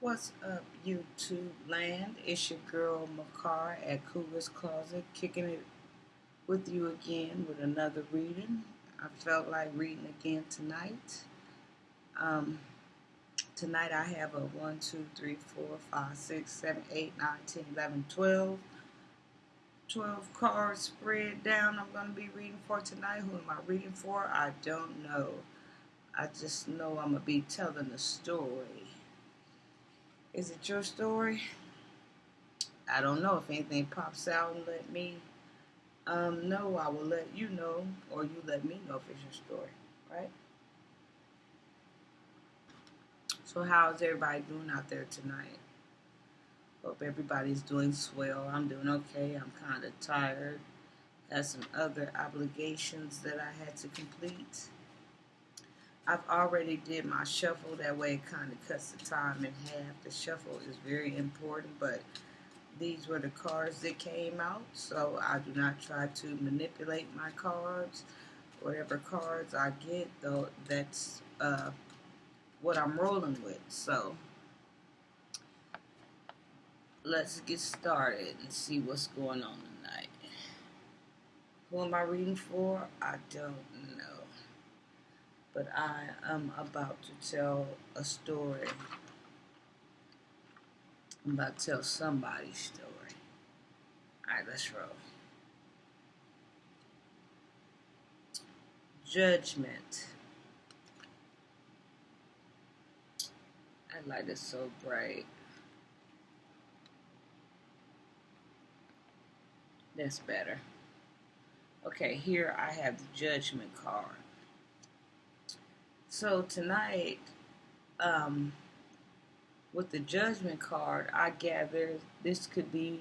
What's up, YouTube land? It's your girl Makar at Cougar's Closet, kicking it with you again with another reading. I felt like reading again tonight. Um, Tonight I have a 1, 2, 3, 4, 5, 6, 7, 8, 9, 10, 11, 12. 12 cards spread down I'm going to be reading for tonight. Who am I reading for? I don't know. I just know I'm going to be telling a story. Is it your story? I don't know. If anything pops out and let me know, I will let you know, or you let me know if it's your story, right? So how's everybody doing out there tonight? Hope everybody's doing swell. I'm doing okay. I'm kind of tired. Got some other obligations that I had to complete. I've already did my shuffle. That way it kind of cuts the time in half. The shuffle is very important, but these were the cards that came out, so I do not try to manipulate my cards. Whatever cards I get, though, that's what I'm rolling with. So let's get started and see what's going on tonight. Who am I reading for? I don't know. But I am about to tell a story. I'm about to tell somebody's story. Alright, let's roll. Judgment. That light is so bright. That's better. Okay, here I have the Judgment card. So tonight, with the Judgment card, I gather this could be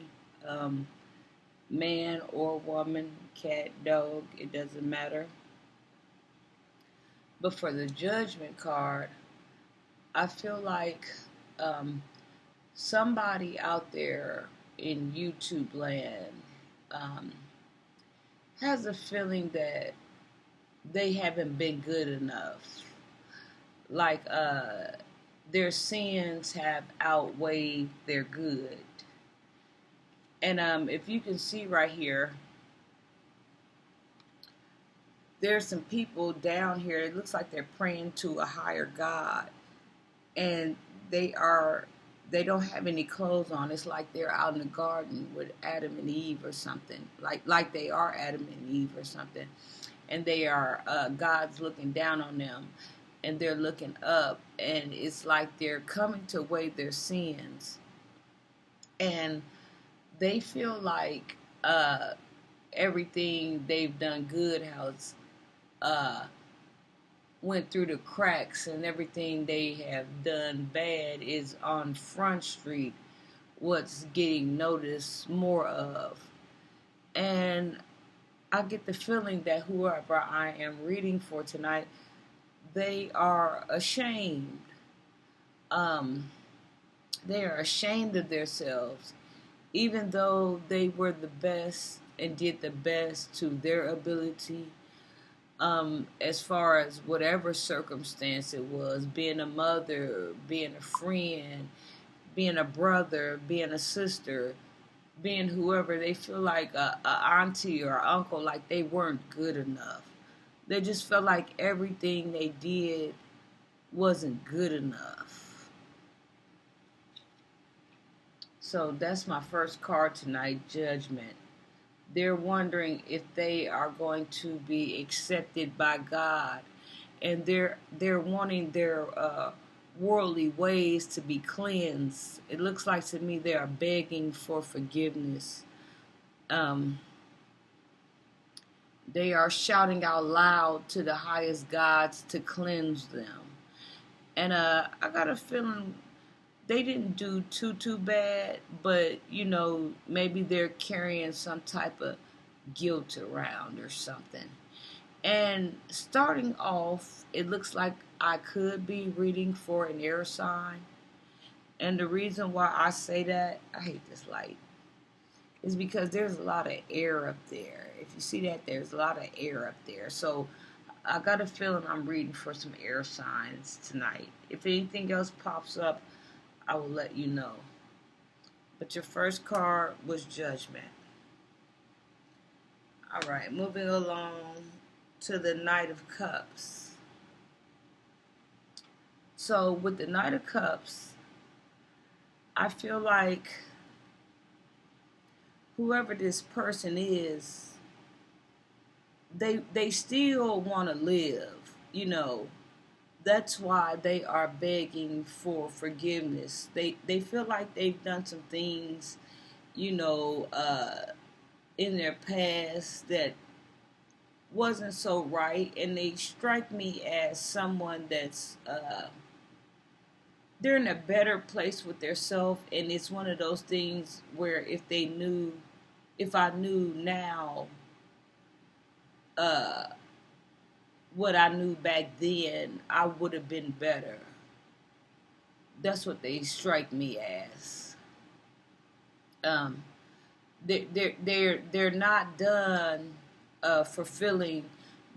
man or woman, cat, dog, it doesn't matter. But for the Judgment card, I feel like somebody out there in YouTube land has a feeling that they haven't been good enough. Like their sins have outweighed their good. And if you can see right here, there's some people down here. It looks like they're praying to a higher God, and they don't have any clothes on. It's like they're out in the garden with Adam and Eve or something. Like they are Adam and Eve or something, and they are God's looking down on them, and they're looking up, and it's like they're coming to weigh their sins, and they feel like everything they've done good has went through the cracks, and everything they have done bad is on Front Street, what's getting noticed more of. And I get the feeling that whoever I am reading for tonight, they are ashamed. They are ashamed of themselves, even though they were the best and did the best to their ability. As far as whatever circumstance it was, being a mother, being a friend, being a brother, being a sister, being whoever, they feel like a auntie or uncle, like they weren't good enough. They just felt like everything they did wasn't good enough. So that's my first card tonight, Judgment. They're wondering if they are going to be accepted by God, and they're wanting their worldly ways to be cleansed. It looks like to me they are begging for forgiveness. They are shouting out loud to the highest gods to cleanse them. And I got a feeling they didn't do too bad, but maybe they're carrying some type of guilt around or something. And starting off, it looks like I could be reading for an air sign. And the reason why I say that, I hate this light, is because there's a lot of air up there. If you see that, there's a lot of air up there. So I got a feeling I'm reading for some air signs tonight. If anything else pops up, I will let you know. But your first card was Judgment. All right, moving along to the Knight of Cups. So with the Knight of Cups, I feel like whoever this person is, they still want to live, you know. That's why they are begging for forgiveness. They feel like they've done some things, you know, in their past that wasn't so right, and they strike me as someone that's they're in a better place with their self, and it's one of those things where if I knew now uh, what I knew back then, I would have been better. That's what they strike me as. Um, they're not done fulfilling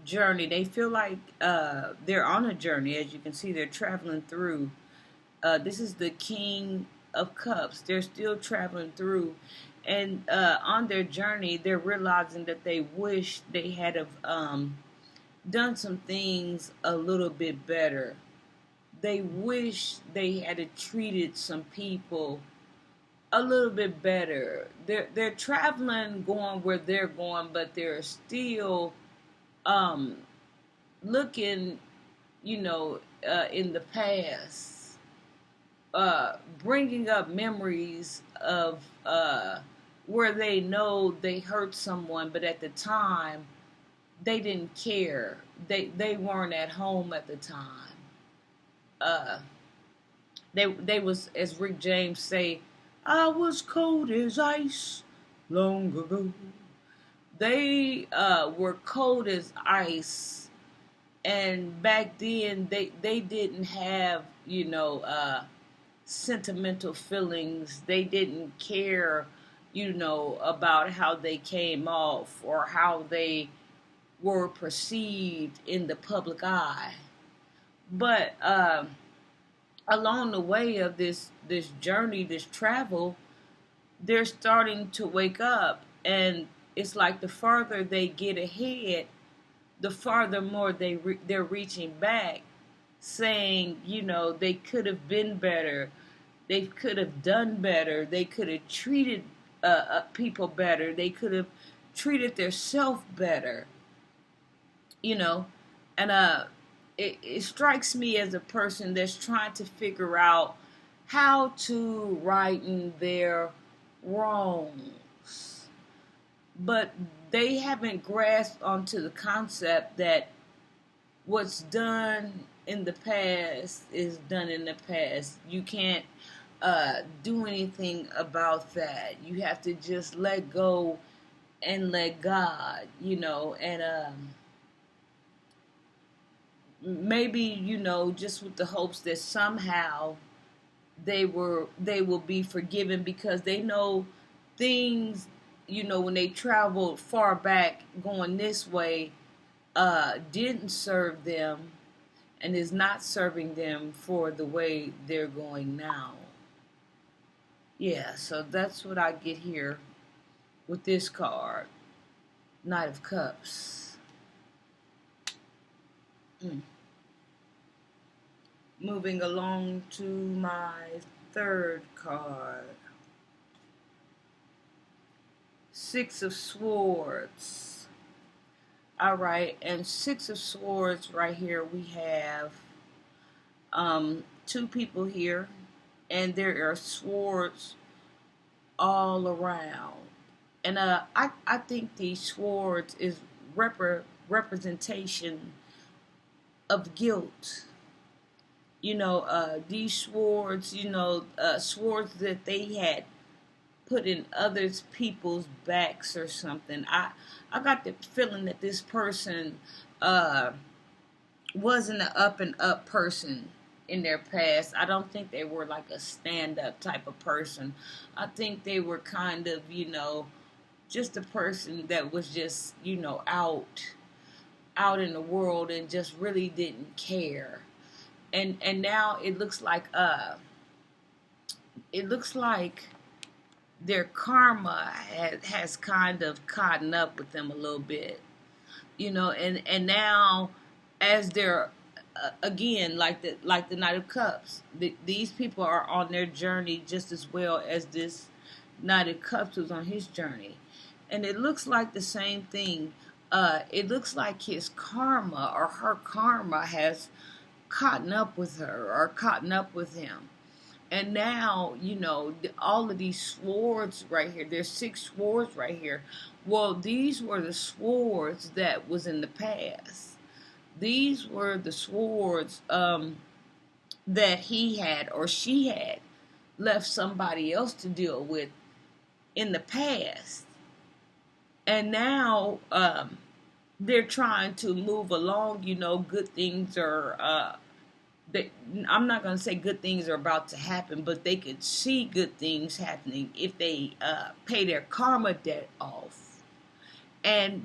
journey. They feel like they're on a journey. As you can see, they're traveling through. This is the King of Cups. They're still traveling through, and on their journey, they're realizing that they wish they had have done some things a little bit better. They wish they had treated some people a little bit better. They're traveling, going where they're going, but they're still um, looking, you know, in the past, bringing up memories of where they know they hurt someone, but at the time they didn't care. They weren't at home at the time. Uh, they was, as Rick James say, I was cold as ice long ago. They were cold as ice, and back then they didn't have, you know, sentimental feelings. They didn't care, you know, about how they came off or how they were perceived in the public eye. But along the way of this journey, this travel, they're starting to wake up, and it's like the farther they get ahead, the farther more they're reaching back, saying, you know, they could have been better, they could have done better, they could have treated people better, they could have treated their self better, you know. And it strikes me as a person that's trying to figure out how to righten their wrongs, but they haven't grasped onto the concept that what's done in the past is done in the past. You can't do anything about that. You have to just let go and let God, you know. And maybe, you know, just with the hopes that somehow they will be forgiven, because they know things, you know, when they traveled far back going this way, didn't serve them and is not serving them for the way they're going now. Yeah, so that's what I get here with this card, Knight of Cups. Moving along to my third card, Six of Swords. All right, and Six of Swords right here, we have two people here, and there are swords all around. And I think these swords is representation of guilt. You know, these swords, you know, swords that they had put in others people's backs or something. I got the feeling that this person wasn't an up and up person in their past. I don't think they were like a stand up type of person. I think they were kind of, you know, just a person that was just, you know, out in the world and just really didn't care. And now it looks like it looks like their karma has kind of caught up with them a little bit, and now as they're again like the Knight of Cups, these people are on their journey just as well as this Knight of Cups was on his journey, and it looks like the same thing. It looks like his karma or her karma has caught up with her or caught up with him. And now, all of these swords right here, there's 6 swords right here. Well, these were the swords that was in the past. These were the swords that he had or she had left somebody else to deal with in the past. And now they're trying to move along. Good things are I'm not going to say good things are about to happen, but they could see good things happening if they pay their karma debt off. And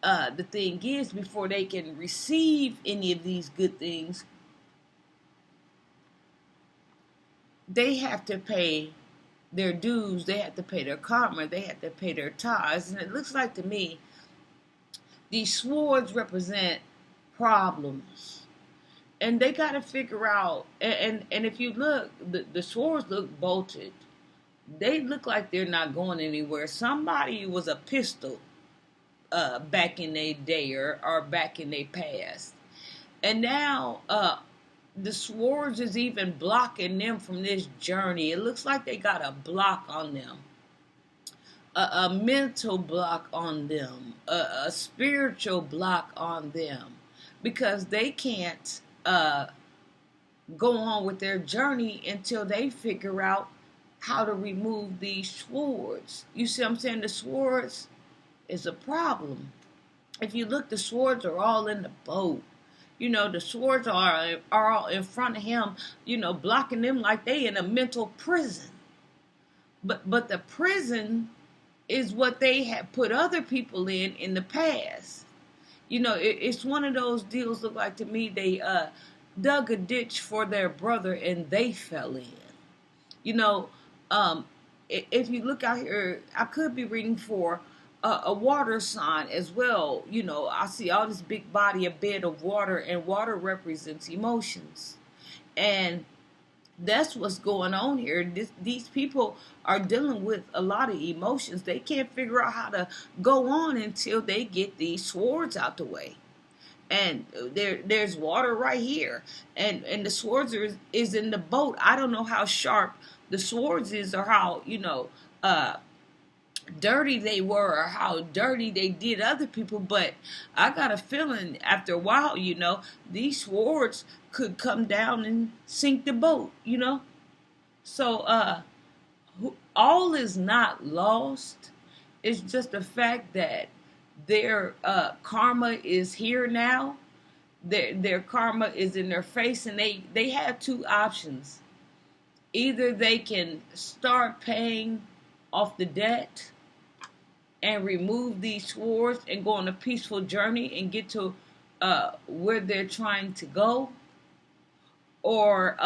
the thing is, before they can receive any of these good things, they have to pay their dues, they have to pay their karma, they have to pay their tithes. And it looks like to me, these swords represent problems. And they got to figure out, and if you look, the swords look bolted. They look like they're not going anywhere. Somebody was a pistol back in their day or back in their past. And now the swords is even blocking them from this journey. It looks like they got a block on them. A mental block on them. A spiritual block on them. Because they can't go on with their journey until they figure out how to remove these swords. You see what I'm saying? The swords is a problem. If you look, the swords are all in the boat. The swords are all in front of him, blocking them like they in a mental prison. But the prison is what they have put other people in the past. It's one of those deals. Look like to me they dug a ditch for their brother and they fell in. If you look out here, I could be reading for a water sign as well. I see all this big body, a bed of water, and water represents emotions. And that's what's going on here. These people are dealing with a lot of emotions. They can't figure out how to go on until they get these swords out the way. And there's water right here. And the swords is in the boat. I don't know how sharp the swords is or how, dirty they were or how dirty they did other people, but I got a feeling after a while, these swords could come down and sink the boat, So all is not lost. It's just the fact that their karma is here now. Their karma is in their face, and they have 2 options. Either they can start paying off the debt and remove these swords and go on a peaceful journey and get to where they're trying to go, or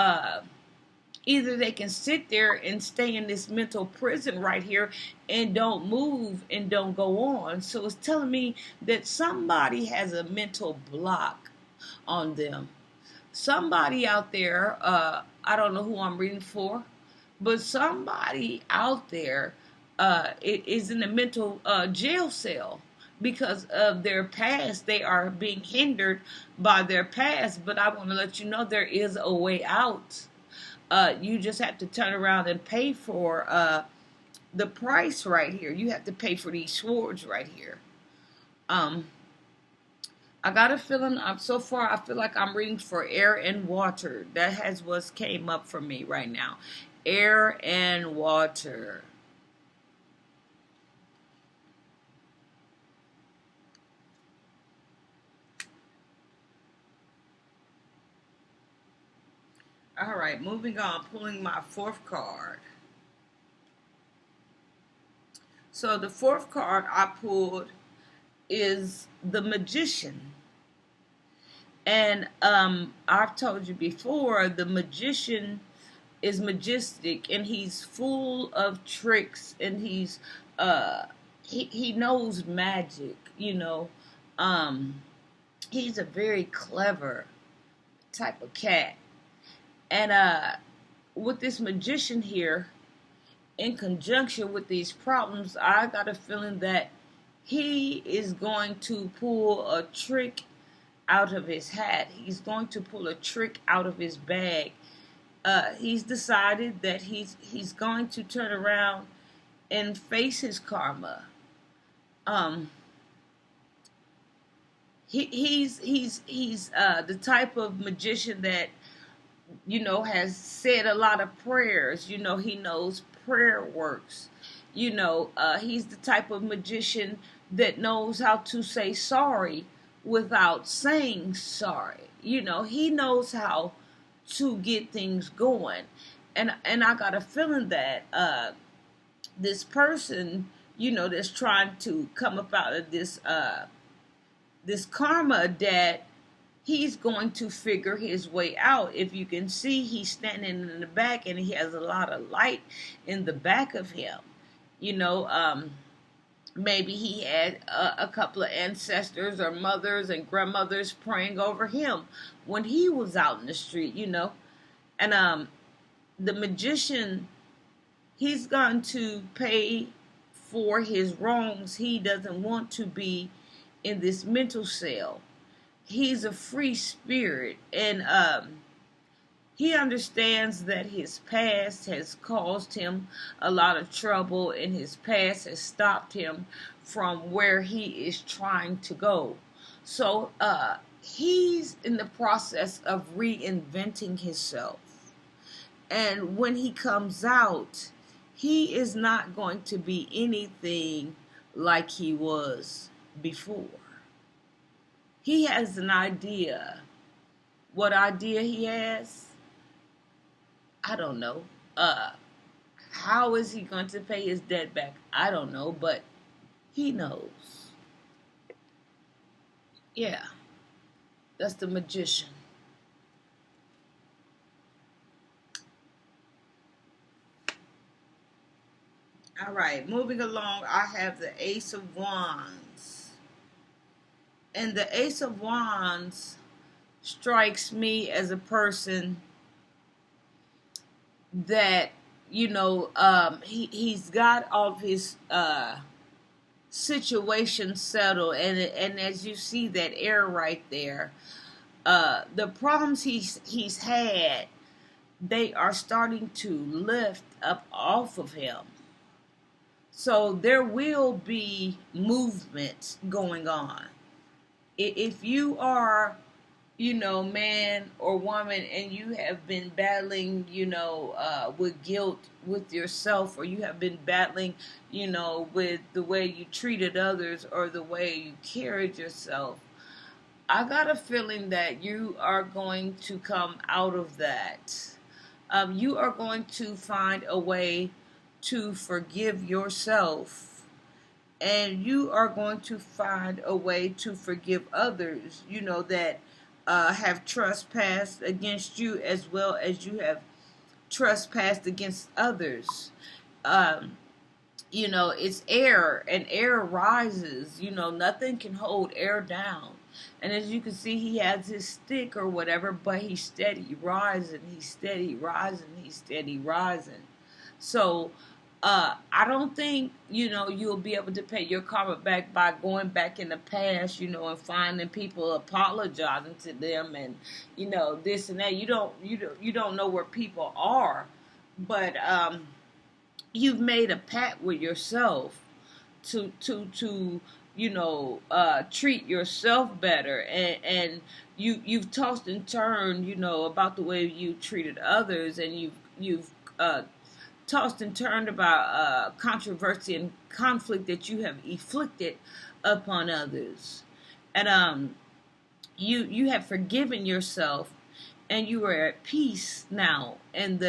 either they can sit there and stay in this mental prison right here and don't move and don't go on. So it's telling me that somebody has a mental block on them. Somebody out there, I don't know who I'm reading for, but somebody out there is in a mental jail cell because of their past. They are being hindered by their past, but I want to let you know there is a way out. You just have to turn around and pay for the price right here. You have to pay for these swords right here. I got a feeling, so far I feel like I'm reading for air and water. That has what came up for me right now. Air and water. All right, moving on, pulling my 4th card. So the 4th card I pulled is the Magician. And I've told you before, the Magician is majestic, and he's full of tricks, and he knows magic, um he's a very clever type of cat. And with this magician here, in conjunction with these problems, I got a feeling that he is going to pull a trick out of his hat. He's going to pull a trick out of his bag. He's decided that he's going to turn around and face his karma. Um, he's the type of magician that has said a lot of prayers. He knows prayer works. He's the type of magician that knows how to say sorry without saying sorry. He knows how to get things going. And I got a feeling that this person, that's trying to come up out of this karma, that he's going to figure his way out. If you can see, he's standing in the back and he has a lot of light in the back of him. Maybe he had a couple of ancestors or mothers and grandmothers praying over him when he was out in the street, And the magician, he's going to pay for his wrongs. He doesn't want to be in this mental cell. He's a free spirit, and he understands that his past has caused him a lot of trouble, and his past has stopped him from where he is trying to go. So he's in the process of reinventing himself. And when he comes out, he is not going to be anything like he was before. He has an idea. What idea he has? I don't know. How is he going to pay his debt back? I don't know, but he knows. Yeah, that's the magician. All right, moving along, I have the Ace of Wands. And the Ace of Wands strikes me as a person that, he's got all of his situation settled. And as you see that air right there, the problems he's had, they are starting to lift up off of him. So there will be movement going on. If you are, man or woman, and you have been battling, with guilt with yourself, or you have been battling, with the way you treated others or the way you carried yourself, I got a feeling that you are going to come out of that. You are going to find a way to forgive yourself, and you are going to find a way to forgive others, that have trespassed against you, as well as you have trespassed against others. It's air, and air rises. Nothing can hold air down. And as you can see, he has his stick or whatever, but he's steady rising, he's steady rising, he's steady rising. So, I don't think, you'll be able to pay your karma back by going back in the past, and finding people apologizing to them and, this and that. You don't know where people are, but, you've made a pact with yourself to treat yourself better, and you've tossed and turned, about the way you treated others, and you've tossed and turned about controversy and conflict that you have inflicted upon others, and you have forgiven yourself, and you are at peace now, and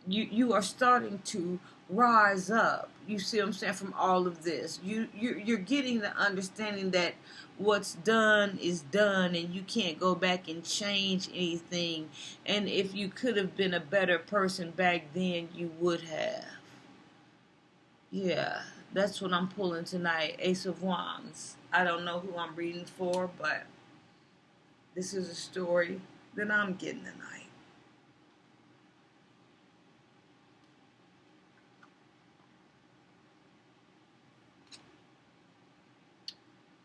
you are starting to rise up. You see what I'm saying? From all of this, you're getting the understanding that what's done is done, and you can't go back and change anything. And if you could have been a better person back then, you would have. Yeah, that's what I'm pulling tonight. Ace of Wands. I don't know who I'm reading for, but this is a story that I'm getting tonight.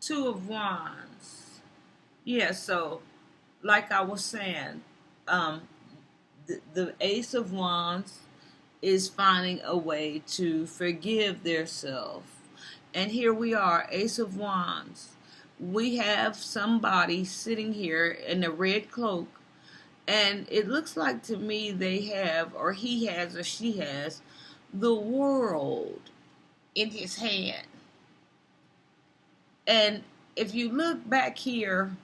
Two of Wands. Yeah, so like I was saying, um, the Ace of Wands is finding a way to forgive their self. And here we are, Ace of Wands. We have somebody sitting here in a red cloak, and it looks like to me they have, or he has, or she has, the world in his hand. And if you look back here,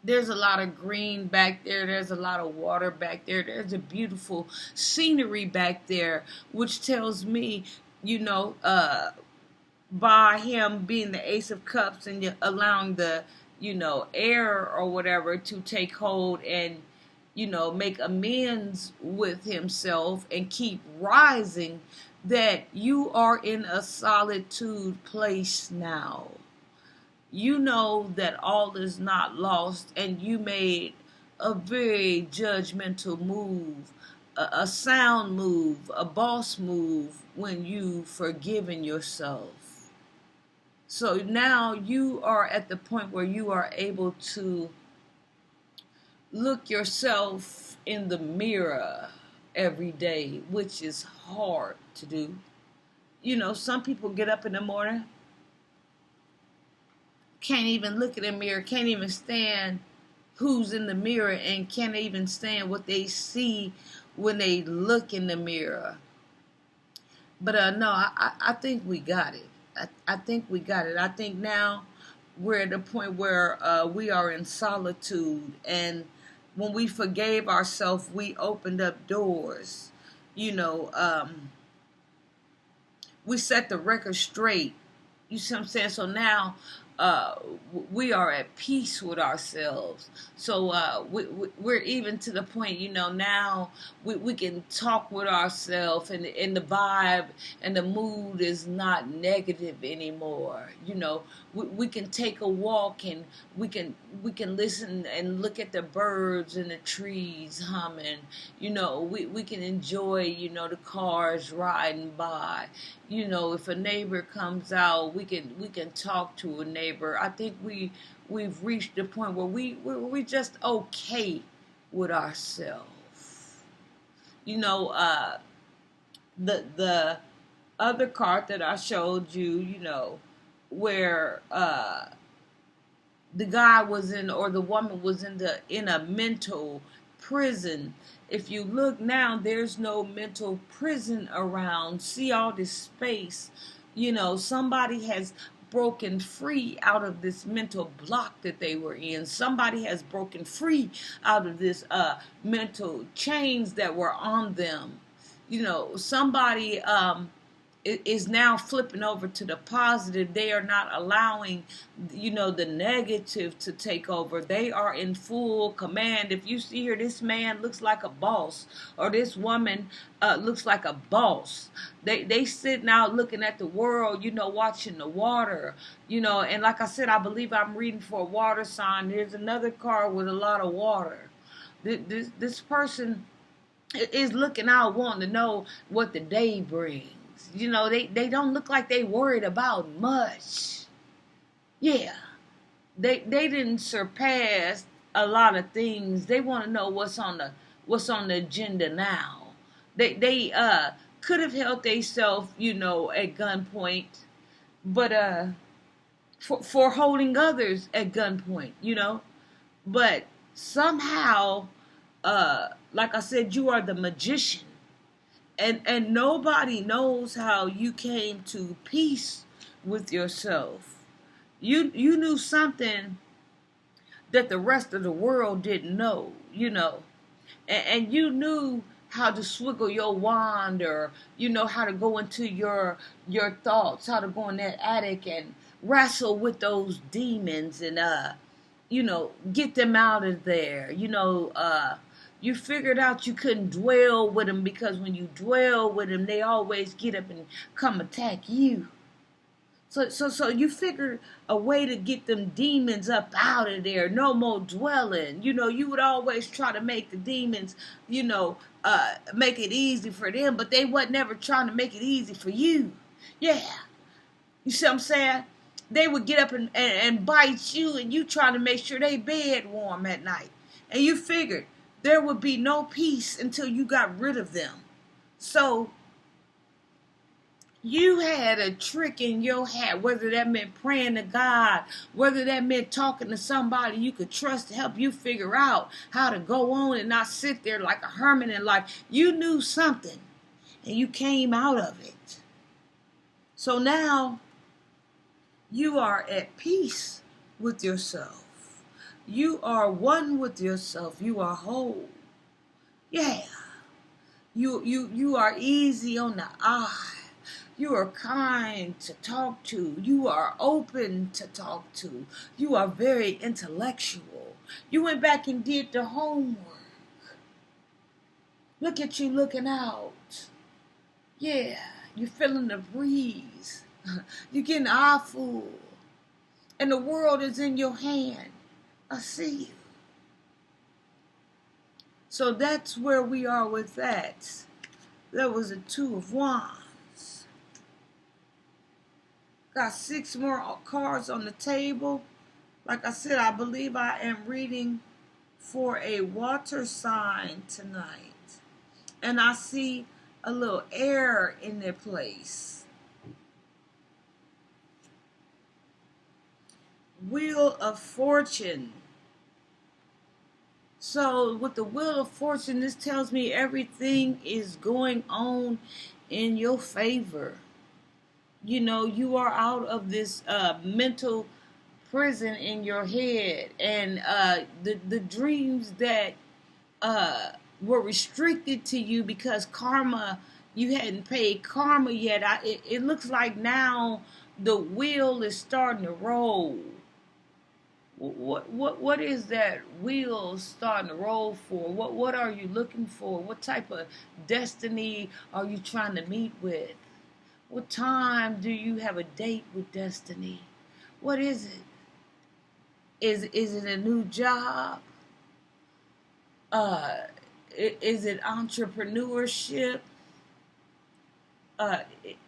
there's a lot of green back there. There's a lot of water back there. There's a beautiful scenery back there, which tells me, you know, by him being the Ace of Cups and allowing the, air or whatever to take hold and, make amends with himself and keep rising, that you are in a solitude place now. You know that all is not lost, and you made a very judgmental move, a sound move, a boss move when you forgiven yourself. So now you are at the point where you are able to look yourself in the mirror every day, which is hard to do. Some people get up in the morning, can't even look in the mirror, can't even stand who's in the mirror, and can't even stand what they see when they look in the mirror. But no, I think we got it. I think we got it. I think now we're at the point where we are in solitude, and when we forgave ourselves, we opened up doors. We set the record straight. You see what I'm saying? So now uh, we are at peace with ourselves. So we're even to the point, now we can talk with ourselves, and the vibe and the mood is not negative anymore. We can take a walk, and we can listen and look at the birds and the trees humming. We can enjoy, the cars riding by. If a neighbor comes out, we can talk to a neighbor. I think we've reached the point where we just okay with ourselves. The other card that I showed you, where the guy was in, or the woman was in a mental prison. If you look now, there's no mental prison around. See all this space. Somebody has broken free out of this mental block that they were in. Somebody has broken free out of this mental chains that were on them. Somebody is now flipping over to the positive. They are not allowing, the negative to take over. They are in full command. If you see here, this man looks like a boss, or this woman looks like a boss. They sitting out looking at the world, watching the water, and like I said, I believe I'm reading for a water sign. There's another card with a lot of water. This person is looking out, wanting to know what the day brings. They don't look like they worried about much. Yeah. They didn't surpass a lot of things. They want to know what's on the agenda now. They could have held themselves, at gunpoint, but for holding others at gunpoint, But somehow, like I said, you are the magician. And nobody knows how you came to peace with yourself. You knew something that the rest of the world didn't know, and you knew how to swiggle your wand, or how to go into your thoughts, how to go in that attic and wrestle with those demons and get them out of there. You figured out you couldn't dwell with them, because when you dwell with them, they always get up and come attack you. So you figured a way to get them demons up out of there. No more dwelling. You would always try to make the demons, make it easy for them, but they wasn't never trying to make it easy for you. Yeah. You see what I'm saying? They would get up and bite you, and you trying to make sure they bed warm at night. And you figured there would be no peace until you got rid of them. So you had a trick in your hat, whether that meant praying to God, whether that meant talking to somebody you could trust to help you figure out how to go on and not sit there like a hermit in life. You knew something, and you came out of it. So now you are at peace with yourself. You are one with yourself. You are whole. Yeah. You are easy on the eye. You are kind to talk to. You are open to talk to. You are very intellectual. You went back and did the homework. Look at you looking out. Yeah, you're feeling the breeze. You're getting eye full. And the world is in your hand. I see you. So that's where we are with that. That was a 2 of Wands. Got 6 more cards on the table. Like I said, I believe I am reading for a water sign tonight. And I see a little air in their place. Wheel of Fortune. So with the Wheel of Fortune, this tells me everything is going on in your favor. You are out of this mental prison in your head, and the dreams that were restricted to you because karma, you hadn't paid karma yet. It looks like now the wheel is starting to roll. What is that wheel starting to roll for? What are you looking for? What type of destiny are you trying to meet with? What time do you have a date with destiny? What is it? Is it a new job? Is it entrepreneurship?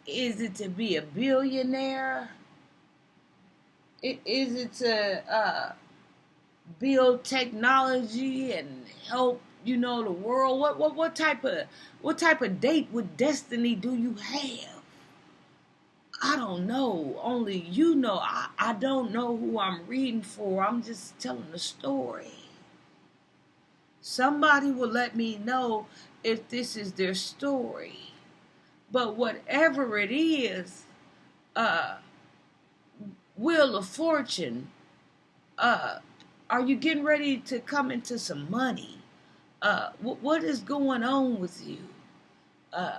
Is it to be a billionaire? Is it to build technology and help the world? What type of date with destiny do you have? I don't know. Only you know. I don't know who I'm reading for. I'm just telling the story. Somebody will let me know if this is their story. But whatever it is, Wheel of Fortune, are you getting ready to come into some money? What is going on with you?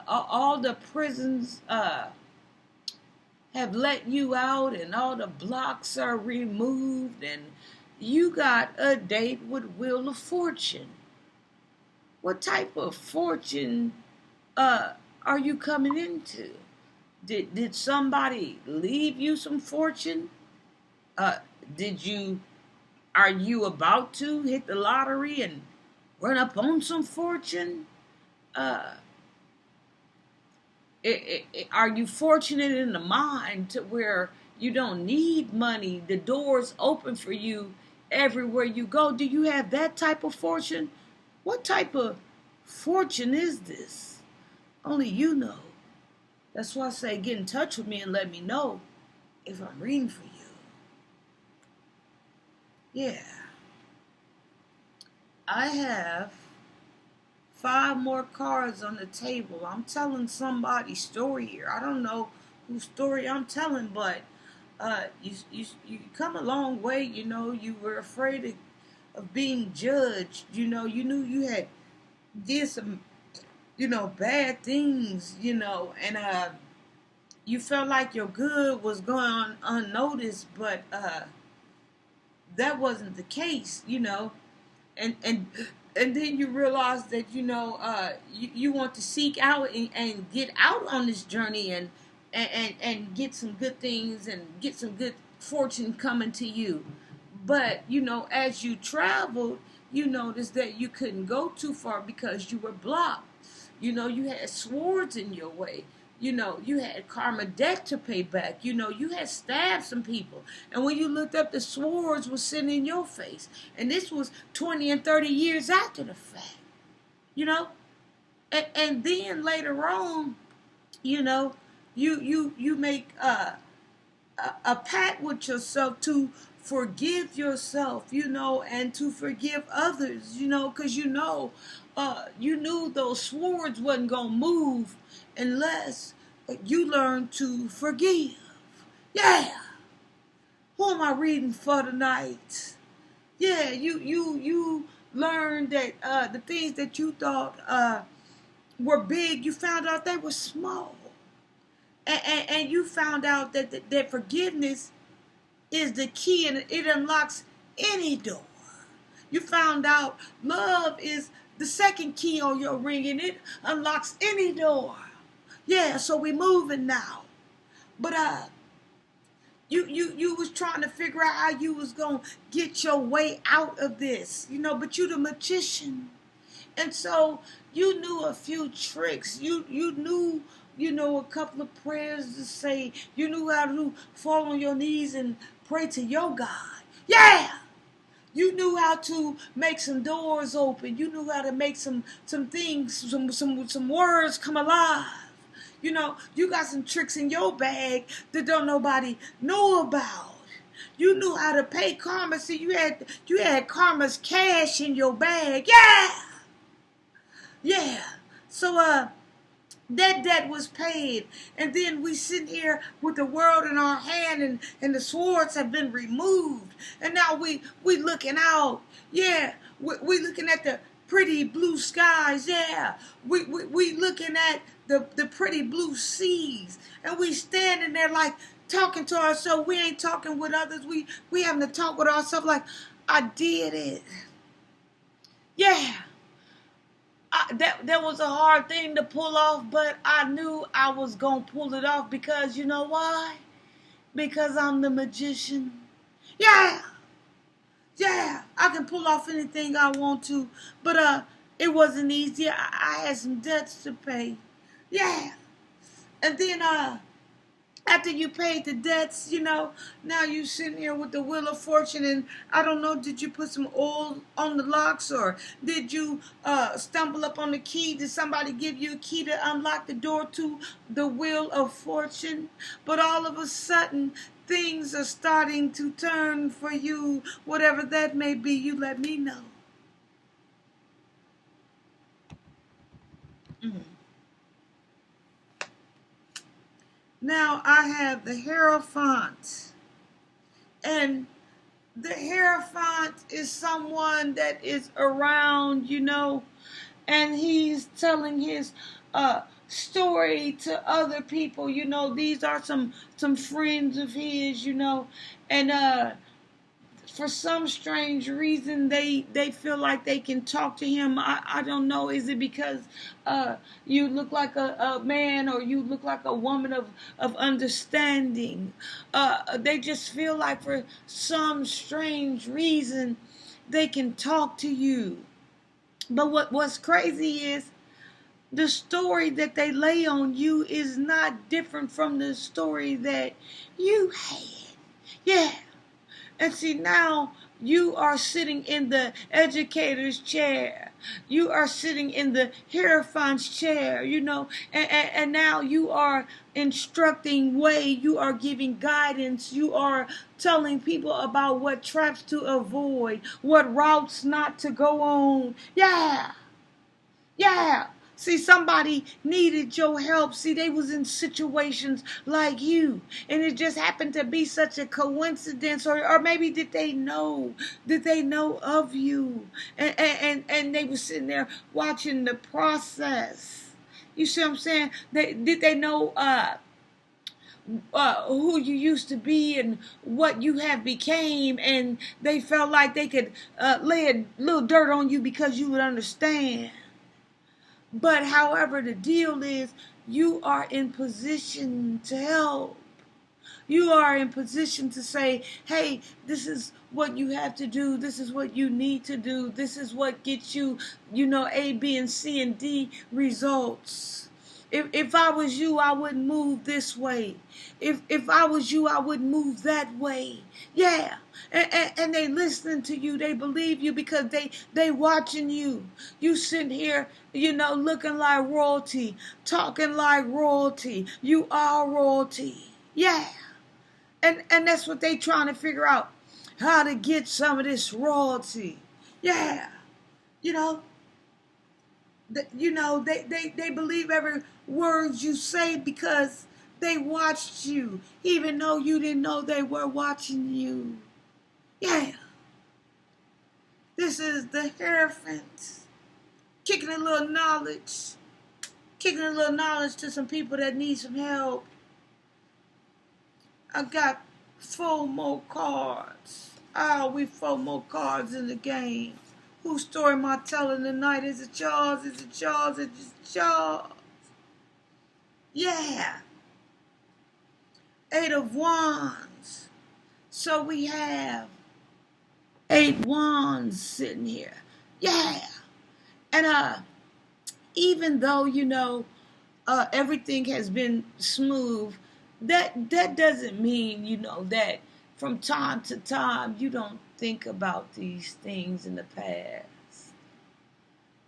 All the prisons have let you out, and all the blocks are removed, and you got a date with Wheel of Fortune. What type of fortune are you coming into? Did somebody leave you some fortune? Are you about to hit the lottery and run up on some fortune? Are you fortunate in the mind to where you don't need money? The door's open for you everywhere you go. Do you have that type of fortune? What type of fortune is this? Only you know. That's why I say get in touch with me and let me know if I'm reading for you. Yeah. I have 5 more cards on the table. I'm telling somebody's story here. I don't know whose story I'm telling, but you come a long way. You were afraid of being judged. You knew you had did some bad things, and you felt like your good was going unnoticed, but that wasn't the case, and then you realize that you want to seek out and get out on this journey and get some good things and get some good fortune coming to you. But as you traveled, you noticed that you couldn't go too far because you were blocked. You had swords in your way. You had karma debt to pay back. You had stabbed some people. And when you looked up, the swords were sitting in your face. And this was 20 and 30 years after the fact. You know? And then later on, you make a pact with yourself to forgive yourself, and to forgive others, because you knew those swords wasn't gonna move unless you learned to forgive. Yeah. Who am I reading for tonight? Yeah, you learned that the things that you thought were big, you found out they were small. And you found out that forgiveness is the key, and it unlocks any door. You found out love is the second key on your ring, and it unlocks any door. Yeah, so we moving now. But you was trying to figure out how you was gonna get your way out of this, but you the magician. And so you knew a few tricks. You knew, a couple of prayers to say. You knew how to fall on your knees and pray to your God. Yeah! You knew how to make some doors open. You knew how to make some things, some words come alive. You got some tricks in your bag that don't nobody know about. You knew how to pay karma. See, you had karma's cash in your bag. Yeah! Yeah. So that debt was paid, and then we sit here with the world in our hand, and the swords have been removed, and now we looking out. Yeah, we looking at the pretty blue skies. Yeah, we looking at the pretty blue seas, and we standing there like talking to ourselves. We ain't talking with others. We having to talk with ourselves like, I did it. Yeah. That was a hard thing to pull off, but I knew I was going to pull it off because you know why? Because I'm the magician. Yeah! Yeah! I can pull off anything I want to, but it wasn't easy. I had some debts to pay. Yeah! And then after you paid the debts, now you sitting here with the Wheel of Fortune, and I don't know, did you put some oil on the locks, or did you stumble up on the key? Did somebody give you a key to unlock the door to the Wheel of Fortune? But all of a sudden, things are starting to turn for you. Whatever that may be, you let me know. Mm-hmm. Now I have the Hierophant. And the Hierophant is someone that is around, and he's telling his story to other people. These are some friends of his, and for some strange reason, they feel like they can talk to him. I don't know. Is it because you look like a man, or you look like a woman of understanding? They just feel like for some strange reason, they can talk to you. But what's crazy is the story that they lay on you is not different from the story that you had. Yeah. And see, now you are sitting in the educator's chair. You are sitting in the Hierophant's chair, and now you are instructing way. You are giving guidance. You are telling people about what traps to avoid, what routes not to go on. Yeah. Yeah. See, somebody needed your help. See, they was in situations like you. And it just happened to be such a coincidence. Or maybe did they know? Did they know of you? And they were sitting there watching the process. You see what I'm saying? Did they know who you used to be and what you have became, and they felt like they could lay a little dirt on you because you would understand. But however, the deal is you are in position to help. You are in position to say, hey, this is what you have to do. This is what you need to do. This is what gets you, A, B, and C, and D results. If I was you, I wouldn't move this way. If I was you, I would move that way. Yeah. And they listening to you. They believe you because they watching you. You sitting here, looking like royalty, talking like royalty. You are royalty. Yeah. And that's what they trying to figure out. How to get some of this royalty. Yeah. They believe every word you say because they watched you, even though you didn't know they were watching you. Yeah. This is the Hierophant. Kicking a little knowledge to some people that need some help. I got 4 more cards. We 4 more cards in the game. Whose story am I telling tonight? Is it yours? Is it yours? Is it yours? Yeah. 8 of Wands. So we have 8 Wands sitting here. Yeah. And even though, everything has been smooth, that doesn't mean, that from time to time you don't think about these things in the past.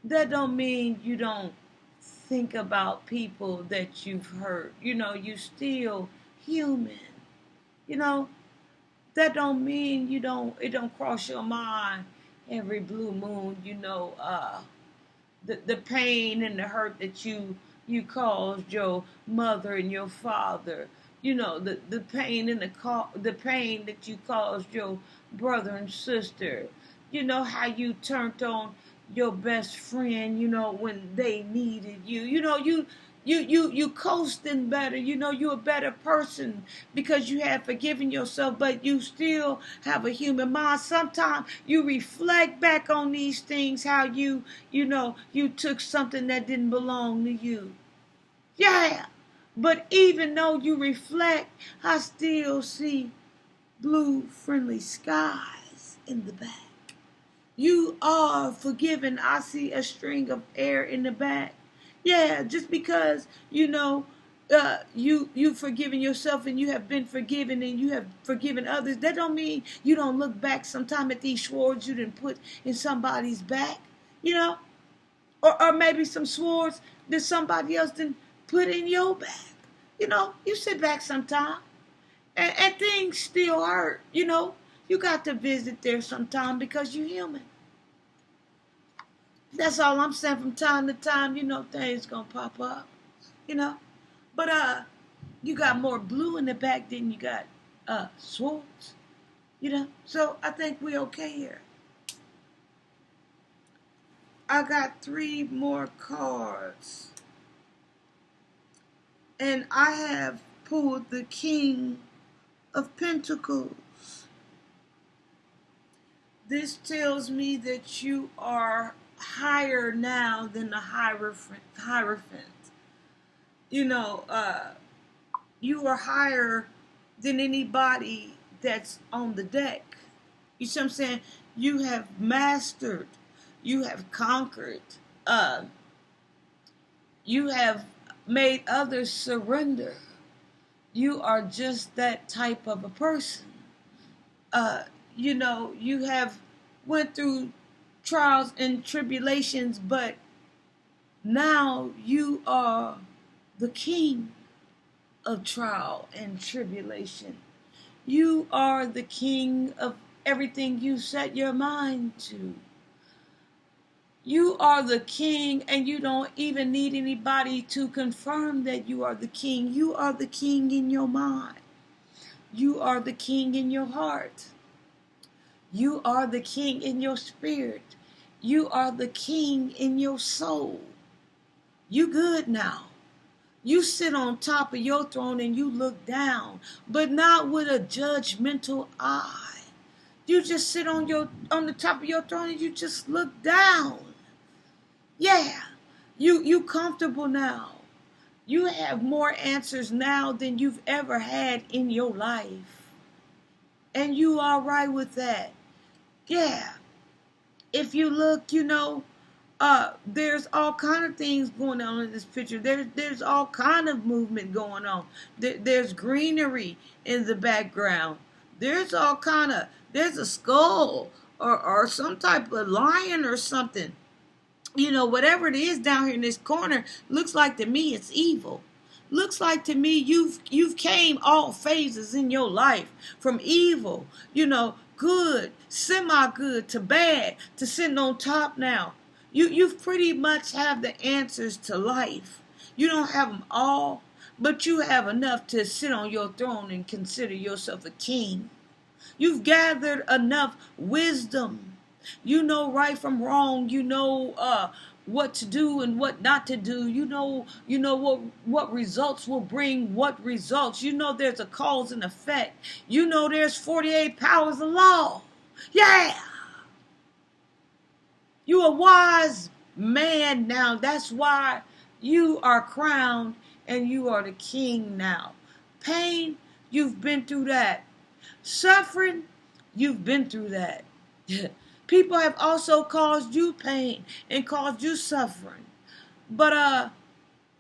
That don't mean you don't think about people that you've hurt. You still human. That don't mean it don't cross your mind every blue moon, the pain and the hurt that you caused your mother and your father. The pain and the pain that you caused your brother and sister. How you turned on your best friend, when they needed you. You coasting better. You're a better person because you have forgiven yourself, but you still have a human mind. Sometimes you reflect back on these things, how you took something that didn't belong to you. Yeah. But even though you reflect, I still see blue friendly skies in the back. You are forgiven. I see a string of air in the back. Yeah, just because, you've forgiven yourself and you have been forgiven and you have forgiven others, that don't mean you don't look back sometime at these swords you didn't put in somebody's back, or maybe some swords that somebody else didn't put in your back. You sit back sometime and things still hurt, You got to visit there sometime because you're human. That's all I'm saying. From time to time, things gonna pop up, But you got more blue in the back than you got swords, So I think we okay here. I got 3 more cards. And I have pulled the King of Pentacles. This tells me that you are higher now than the Hierophant. You are higher than anybody that's on the deck. You see what I'm saying? You have mastered. You have conquered. You have made others surrender. You are just that type of a person. You have went through trials and tribulations, but now you are the king of trial and tribulation. You are the king of everything you set your mind to. You are the king, and you don't even need anybody to confirm that you are the king. You are the king in your mind. You are the king in your heart. You are the king in your spirit. You are the king in your soul. You good now. You sit on top of your throne and you look down, but not with a judgmental eye. You just sit on the top of your throne and you just look down. Yeah. You comfortable now. You have more answers now than you've ever had in your life. And you are right with that. Yeah. If you look, there's all kind of things going on in this picture. There's all kind of movement going on. There's greenery in the background. There's there's a skull or some type of lion or something. Whatever it is down here in this corner, looks like to me it's evil. Looks like to me you've came all phases in your life, from evil, good, semi-good, to bad, to sitting on top now. You've pretty much have the answers to life. You don't have them all, but you have enough to sit on your throne and consider yourself a king. You've gathered enough wisdom. You know right from wrong. You know what to do and what not to do. You know what results will bring what results. You know there's a cause and effect. You know there's 48 powers of law. Yeah. You a wise man now. That's why you are crowned and you are the king now. Pain, you've been through that. Suffering, you've been through that. People have also caused you pain and caused you suffering. But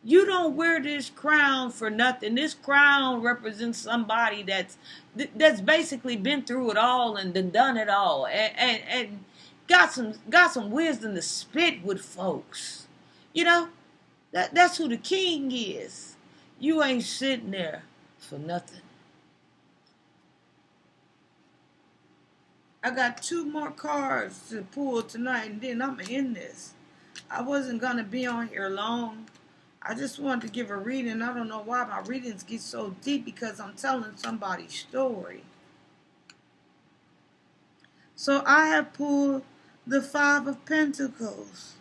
you don't wear this crown for nothing. This crown represents somebody that's basically been through it all and done it all and got some wisdom to spit with folks. That's who the king is. You ain't sitting there for nothing. I got 2 more cards to pull tonight, and then I'm in this. I wasn't going to be on here long. I just wanted to give a reading. I don't know why my readings get so deep, because I'm telling somebody's story. So I have pulled the 5 of Pentacles.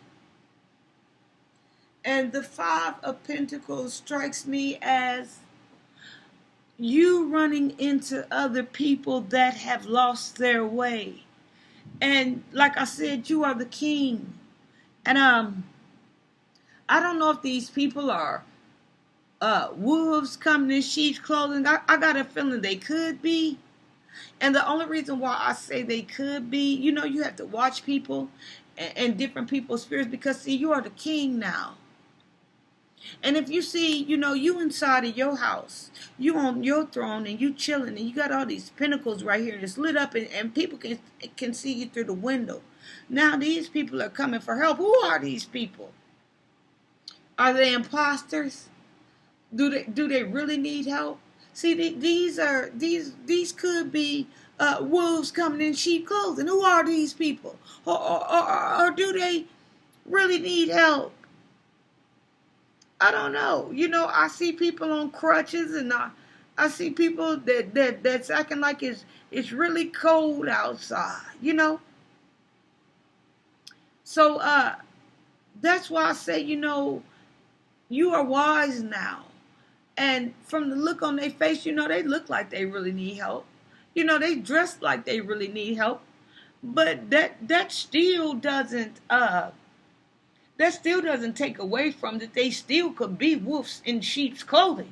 And the 5 of Pentacles strikes me as you running into other people that have lost their way. And like I said, you are the king. And I don't know if these people are wolves coming in sheep's clothing. I got a feeling they could be. And the only reason why I say they could be, you have to watch people and different people's spirits, because see, you are the king now. And if you see, you inside of your house, you on your throne and you chilling, and you got all these pentacles right here and it's lit up, and people can see you through the window. Now these people are coming for help. Who are these people? Are they imposters? Do they really need help? See, these could be wolves coming in sheep clothing. Who are these people? Or do they really need help? I don't know. I see people on crutches, and I see people that's acting like it's really cold outside, So that's why I say, you are wise now. And from the look on their face, they look like they really need help. They dress like they really need help. But that still doesn't take away from that they still could be wolves in sheep's clothing.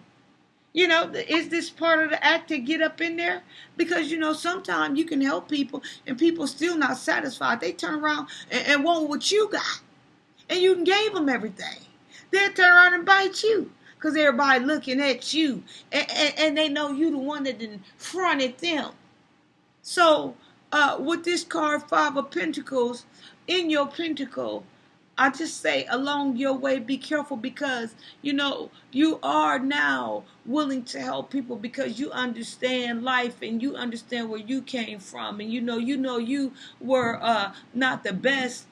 Is this part of the act to get up in there? Because, sometimes you can help people and people still not satisfied. They turn around and want what you got. And you gave them everything. They'll turn around and bite you, because everybody looking at you. And they know you the one that done fronted them. So, with this card, 5 of Pentacles, in your pentacle, I just say along your way, be careful, because you are now willing to help people because you understand life and you understand where you came from, and you were not the best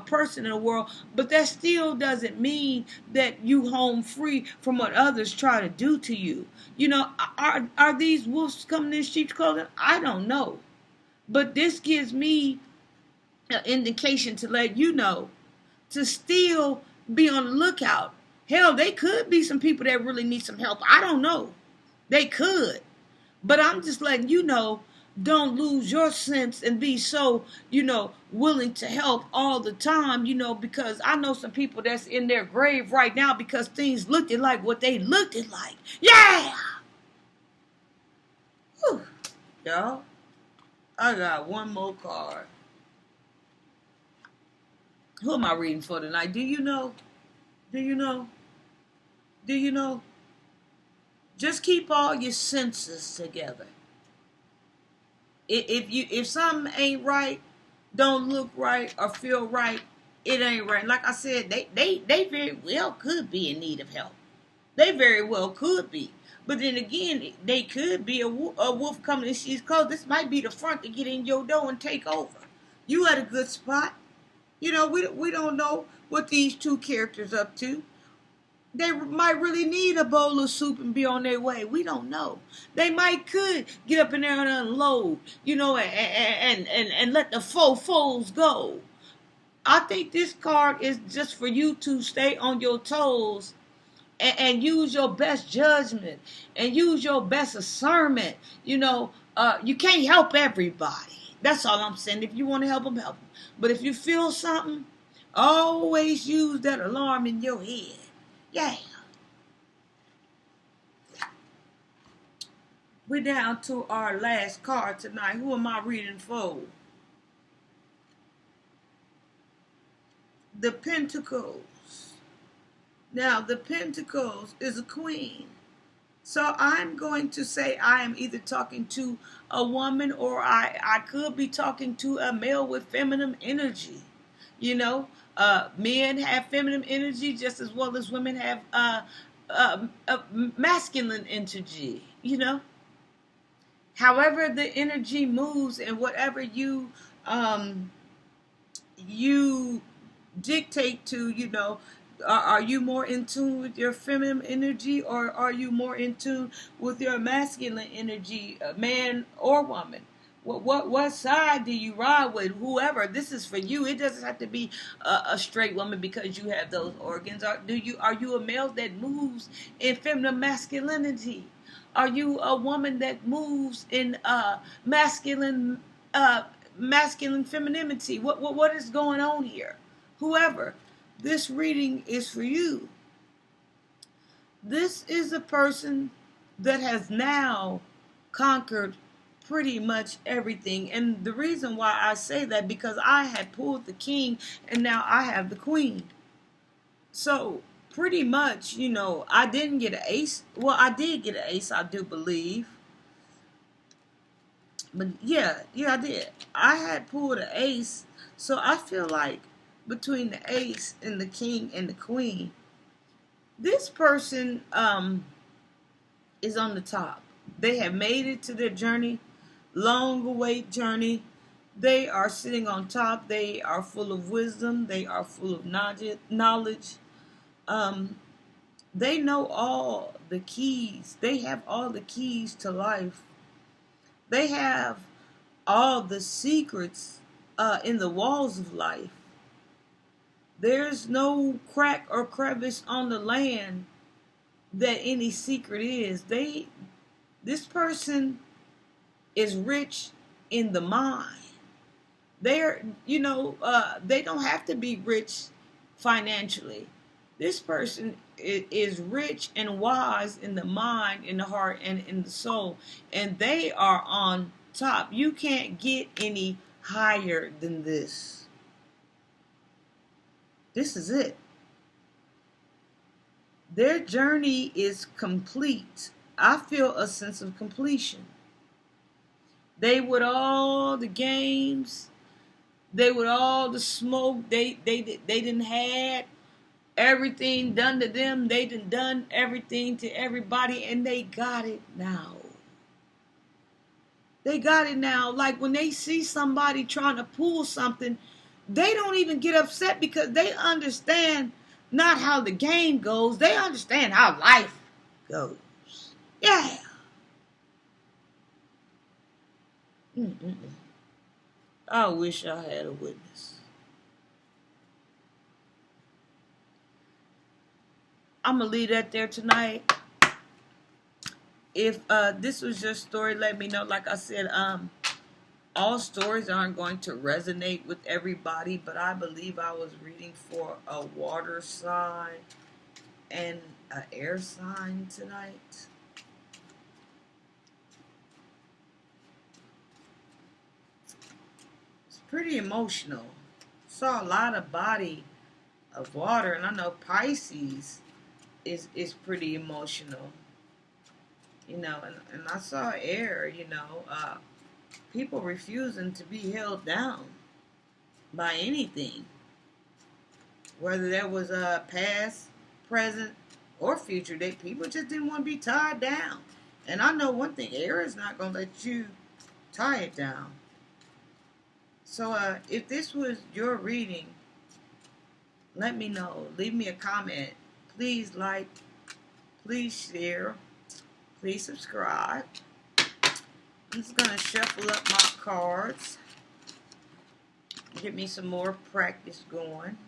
person in the world, but that still doesn't mean that you home free from what others try to do to you. Are these wolves coming in sheep's clothing? I don't know, but this gives me an indication to let you know to still be on the lookout. Hell, they could be some people that really need some help. I don't know. They could. But I'm just letting you know, don't lose your sense and be so, willing to help all the time, because I know some people that's in their grave right now because things looked like what they looked like. Yeah! Whew. Y'all, I got one more card. Who am I reading for tonight? Do you know? Do you know? Do you know? Just keep all your senses together. If something ain't right, don't look right or feel right, it ain't right. Like I said, they very well could be in need of help. They very well could be. But then again, they could be a wolf coming in sheep's clothes. This might be the front to get in your door and take over. You at a good spot. We don't know what these two characters up to. They might really need a bowl of soup and be on their way. We don't know. They could get up in there and unload, and let the foes go. I think this card is just for you to stay on your toes and use your best judgment and use your best discernment. You can't help everybody. That's all I'm saying. If you want to help them, help them. But if you feel something, always use that alarm in your head. Yeah. We're down to our last card tonight. Who am I reading for? The Pentacles. Now, the Pentacles is a queen. So I'm going to say I am either talking to a woman or I could be talking to a male with feminine energy. Men have feminine energy just as well as women have masculine energy. However the energy moves and whatever you dictate to, are you more in tune with your feminine energy, or are you more in tune with your masculine energy, man or woman? What side do you ride with? Whoever, this is for you. It doesn't have to be a straight woman because you have those organs. Are you a male that moves in feminine masculinity? Are you a woman that moves in masculine femininity? What is going on here? Whoever, this reading is for you. This is a person that has now conquered pretty much everything. And the reason why I say that, because I had pulled the king and now I have the queen. So pretty much, I didn't get an ace. Well, I did get an ace, I do believe. But yeah, I did. I had pulled an ace. So I feel like between the ace and the king and the queen, this person is on the top. They have made it to their journey, long awaited journey. They are sitting on top. They are full of wisdom. They are full of knowledge. They know all the keys. They have all the keys to life. They have all the secrets in the walls of life. There's no crack or crevice on the land that any secret is. This person is rich in the mind. They don't have to be rich financially. This person is rich and wise in the mind, in the heart, and in the soul. And they are on top. You can't get any higher than this. This is it. Their journey is complete. I feel a sense of completion. They with all the games, They with all the smoke, they didn't had everything done to them. They done everything to everybody, and they got it now. They got it now. Like when they see somebody trying to pull something, they don't even get upset because they understand not how the game goes. They understand how life goes. Yeah. Mm-mm-mm. I wish I had a witness. I'm going to leave that there tonight. If this was your story, let me know. Like I said, all stories aren't going to resonate with everybody, but I believe I was reading for a water sign and an air sign tonight. It's pretty emotional. Saw a lot of body of water, and I know Pisces is pretty emotional. And I saw air, people refusing to be held down by anything, whether that was past, present, or future. People just didn't want to be tied down. And I know one thing: air is not going to let you tie it down. So if this was your reading, let me know. Leave me a comment. Please like, please share, please subscribe. I'm just going to shuffle up my cards. Get me some more practice going.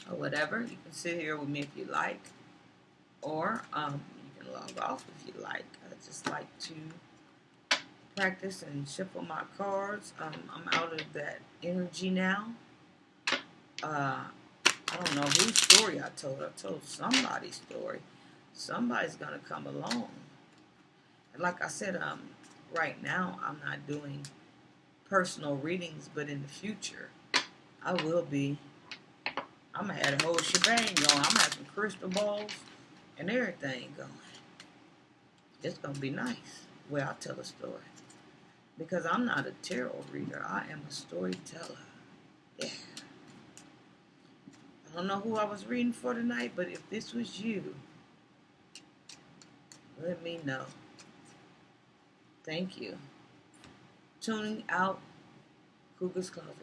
Or whatever. You can sit here with me if you like. Or you can log off if you like. I just like to practice and shuffle my cards. I'm out of that energy now. I don't know whose story I told. I told somebody's story. Somebody's going to come along. And like I said, right now I'm not doing personal readings, but in the future I will be. I'm going to have a whole shebang going. I'm going to have some crystal balls and everything going. It's going to be nice where I tell a story. Because I'm not a tarot reader. I am a storyteller. Yeah. I don't know who I was reading for tonight, but if this was you, let me know. Thank you. Tuning out Cougar's Closet.